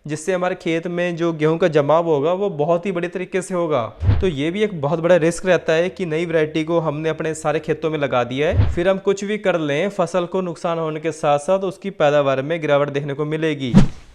जिससे हमारे खेत में जो गेहूं का जमाव होगा वो बहुत ही बड़े तरीके से होगा। तो ये भी एक बहुत बड़ा रिस्क रहता है कि नई वैरायटी को हमने अपने सारे खेतों में लगा दिया है, फिर हम कुछ भी कर लें फसल को नुकसान होने के साथ साथ उसकी पैदावार में गिरावट देखने को मिलेगी।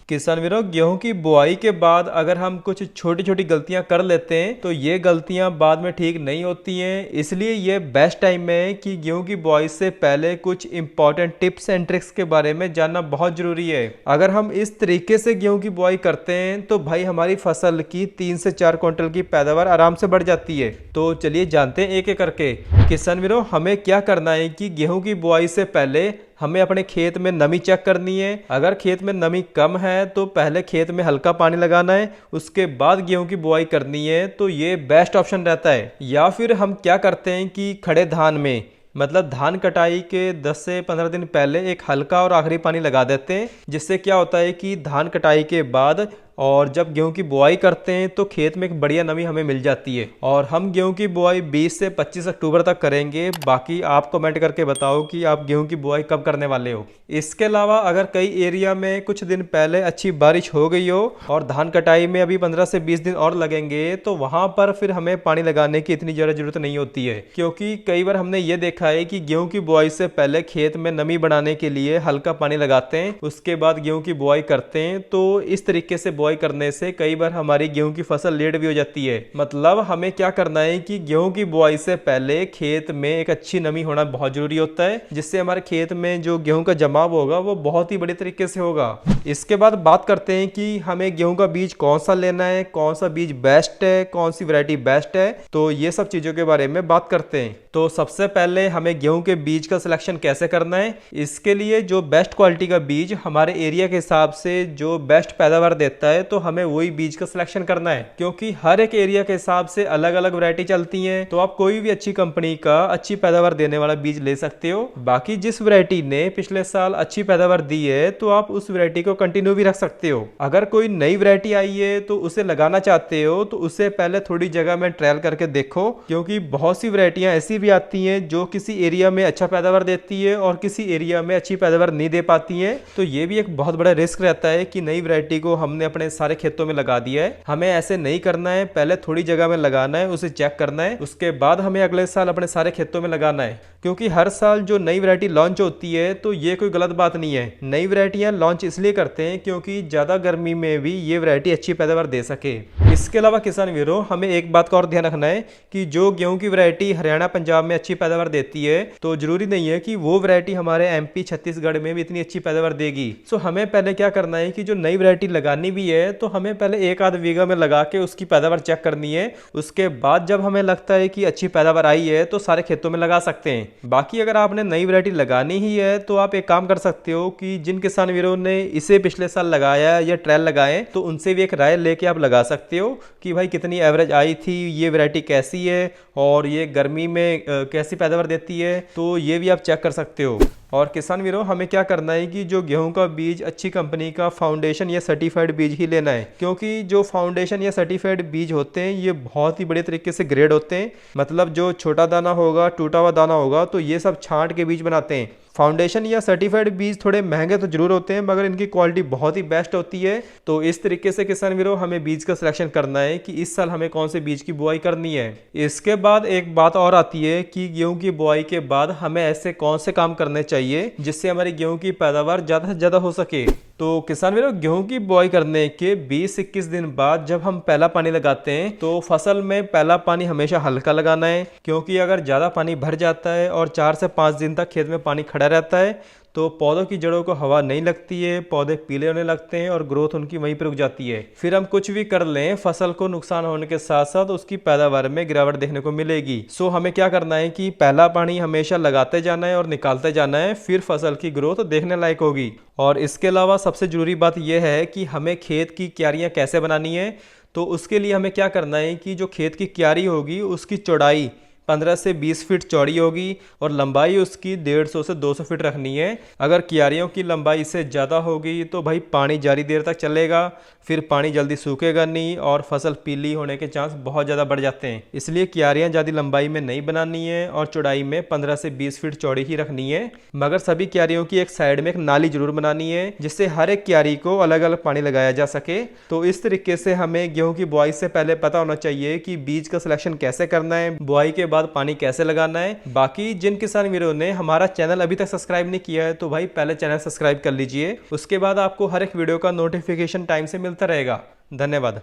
किसान वीरों, गेहूं की बुआई के बाद अगर हम कुछ छोटी छोटी गलतियां कर लेते हैं तो ये गलतियां बाद में ठीक नहीं होती हैं। इसलिए ये बेस्ट टाइम है कि गेहूं की बुआई से पहले कुछ इंपॉर्टेंट टिप्स एंड ट्रिक्स के बारे में जानना बहुत जरूरी है। अगर हम इस तरीके से गेहूं की बुआई करते हैं तो भाई हमारी फसल की 3 से 4 क्विंटल की पैदावार आराम से बढ़ जाती है। तो चलिए जानते हैं एक एक करके। किसान वीरों, हमें क्या करना है कि गेहूं की बुआई से पहले हमें अपने खेत में नमी चेक करनी है। अगर खेत में नमी कम है तो पहले खेत में हल्का पानी लगाना है, उसके बाद गेहूं की बुआई करनी है। तो ये बेस्ट ऑप्शन रहता है। या फिर हम क्या करते हैं कि खड़े धान में, मतलब धान कटाई के 10 से 15 दिन पहले एक हल्का और आखिरी पानी लगा देते हैं, जिससे क्या होता है कि धान कटाई के बाद और जब गेहूं की बुआई करते हैं तो खेत में एक बढ़िया नमी हमें मिल जाती है। और हम गेहूं की बुआई 20 से 25 अक्टूबर तक करेंगे। बाकी आप कमेंट करके बताओ कि आप गेहूं की बुआई कब करने वाले हो। इसके अलावा अगर कई एरिया में कुछ दिन पहले अच्छी बारिश हो गई हो और धान कटाई में अभी 15 से 20 दिन और लगेंगे तो वहां पर फिर हमें पानी लगाने की इतनी ज़्यादा जरूरत नहीं होती है, क्योंकि कई बार हमने ये देखा है कि गेहूं की बुआई से पहले खेत में नमी बढ़ाने के लिए हल्का पानी लगाते हैं, उसके बाद गेहूं की बुआई करते हैं। तो इस तरीके से बुआई करने से कई बार हमारी गेहूं की फसल लेट भी हो जाती है। मतलब हमें क्या करना है कि गेहूं की बुआई से पहले खेत में एक अच्छी नमी होना बहुत जरूरी होता है, जिससे हमारे खेत में जो गेहूं का जमाव होगा वो बहुत ही बड़े तरीके से होगा। इसके बाद बात करते हैं कि हमें गेहूं का बीज कौन सा लेना है, कौन सा बीज बेस्ट है, कौन सी वैरायटी बेस्ट है। तो ये सब चीजों के बारे में बात करते हैं। तो सबसे पहले हमें गेहूं के बीज का सिलेक्शन कैसे करना है। इसके लिए जो बेस्ट क्वालिटी का बीज हमारे एरिया के हिसाब से जो बेस्ट पैदावार देता है तो हमें वही बीज का सिलेक्शन करना है, क्योंकि हर एक एरिया के हिसाब से अलग अलग वैरायटी चलती हैं। तो आप कोई भी अच्छी कंपनी का अच्छी पैदावार देने वाला बीज ले सकते हो। बाकी जिस वैरायटी ने पिछले साल अच्छी पैदावार दी है तो आप उस वैरायटी को कंटिन्यू भी रख सकते हो। अगर कोई नई वैरायटी आई है तो उसे लगाना चाहते हो तो उससे पहले थोड़ी जगह में ट्रायल करके देखो, क्योंकि बहुत सी वैरायटियां ऐसी भी आती हैं जो किसी एरिया में अच्छा पैदावार देती है और किसी एरिया में अच्छी पैदावार नहीं दे पाती है। तो ये भी एक बहुत बड़ा रिस्क रहता है कि नई वैरायटी को हमने अपने सारे खेतों में लगा दिया है। हमें ऐसे नहीं करना है, पहले थोड़ी जगह में लगाना है, उसे चेक करना है, उसके बाद हमें अगले साल अपने सारे खेतों में लगाना है। क्योंकि हर साल जो नई वैरायटी लॉन्च होती है तो ये कोई गलत बात नहीं है। नई वैरायटियां लॉन्च इसलिए करते हैं क्योंकि ज्यादा गर्मी में भी ये वैरायटी अच्छी पैदावार दे सके। इसके अलावा किसान वीरों, हमें एक बात का और ध्यान रखना है कि जो गेहूं की वैरायटी हरियाणा पंजाब में अच्छी पैदावार देती है तो जरूरी नहीं है कि वो वैरायटी हमारे एमपी छत्तीसगढ़ में भी इतनी अच्छी पैदावार देगी। सो हमें पहले क्या करना है कि जो नई वैरायटी लगानी भी है तो हमें पहले 1 आध बीघा में लगा के उसकी पैदावार चेक करनी है। उसके बाद जब हमें लगता है कि अच्छी पैदावार आई है तो सारे खेतों में लगा सकते हैं। बाकी अगर आपने नई वैरायटी लगानी ही है तो आप एक काम कर सकते हो कि जिन किसान वीरों ने इसे पिछले साल लगाया या ट्रायल लगाए तो उनसे भी एक राय लेके आप लगा सकते हो कि भाई कितनी एवरेज आई थी, ये वैरायटी कैसी है और ये गर्मी में कैसी पैदावार देती है। तो ये भी आप चेक कर सकते हो। और किसान वीरों, हमें क्या करना है कि जो गेहूं का बीज अच्छी कंपनी का फाउंडेशन या सर्टिफाइड बीज ही लेना है, क्योंकि जो फाउंडेशन या सर्टिफाइड बीज होते हैं ये बहुत ही बड़े तरीके से ग्रेड होते हैं। मतलब जो छोटा दाना होगा, टूटा हुआ दाना होगा, तो ये सब छांट के बीज बनाते हैं। फाउंडेशन या सर्टिफाइड बीज थोड़े महंगे तो जरूर होते हैं मगर इनकी क्वालिटी बहुत ही बेस्ट होती है। तो इस तरीके से किसान वीरों हमें बीज का सिलेक्शन करना है कि इस साल हमें कौन से बीज की बुआई करनी है। इसके बाद एक बात और आती है कि गेहूं की बुआई के बाद हमें ऐसे कौन से काम करने चाहिए जिससे हमारी गेहूं की पैदावार ज्यादा से ज्यादा हो सके। तो किसान वीरों, गेहूं की बुआई करने के 20-21 दिन बाद जब हम पहला पानी लगाते हैं तो फसल में पहला पानी हमेशा हल्का लगाना है, क्योंकि अगर ज्यादा पानी भर जाता है और 4 से 5 दिन तक खेत में पानी खड़ा रहता है तो पौधों की जड़ों को हवा नहीं लगती है, पौधे पीले होने लगते हैं और ग्रोथ उनकी वहीं पर रुक जाती है। फिर हम कुछ भी कर लें फसल को नुकसान होने के साथ साथ उसकी पैदावार में गिरावट देखने को मिलेगी। सो हमें क्या करना है कि पहला पानी हमेशा लगाते जाना है और निकालते जाना है, फिर फसल की ग्रोथ देखने लायक होगी। और इसके अलावा सबसे जरूरी बात यह है कि हमें खेत की क्यारियां कैसे बनानी है। तो उसके लिए हमें क्या करना है कि जो खेत की क्यारी होगी उसकी चौड़ाई 15 से 20 फीट चौड़ी होगी और लंबाई उसकी 150 से 200 फीट रखनी है। अगर क्यारियों की लंबाई इससे ज़्यादा होगी तो भाई पानी ज़्यादा देर तक चलेगा, फिर पानी जल्दी सूखेगा नहीं और फसल पीली होने के चांस बहुत ज़्यादा बढ़ जाते हैं। इसलिए क्यारियाँ ज़्यादा लंबाई में नहीं बनानी है और चौड़ाई में 15 से 20 फीट चौड़ी ही रखनी है। मगर सभी क्यारियों की एक साइड में एक नाली जरूर बनानी है जिससे हर एक क्यारी को अलग अलग पानी लगाया जा सके। तो इस तरीके से हमें गेहूं की बुआई से पहले पता होना चाहिए कि बीज का सिलेक्शन कैसे करना है, बुआई के बाद पानी कैसे लगाना है। बाकी जिन किसान वीरों ने हमारा चैनल अभी तक सब्सक्राइब नहीं किया है तो भाई पहले चैनल सब्सक्राइब कर लीजिए, उसके बाद आपको हर एक वीडियो का नोटिफिकेशन टाइम से मिलता रहेगा। धन्यवाद।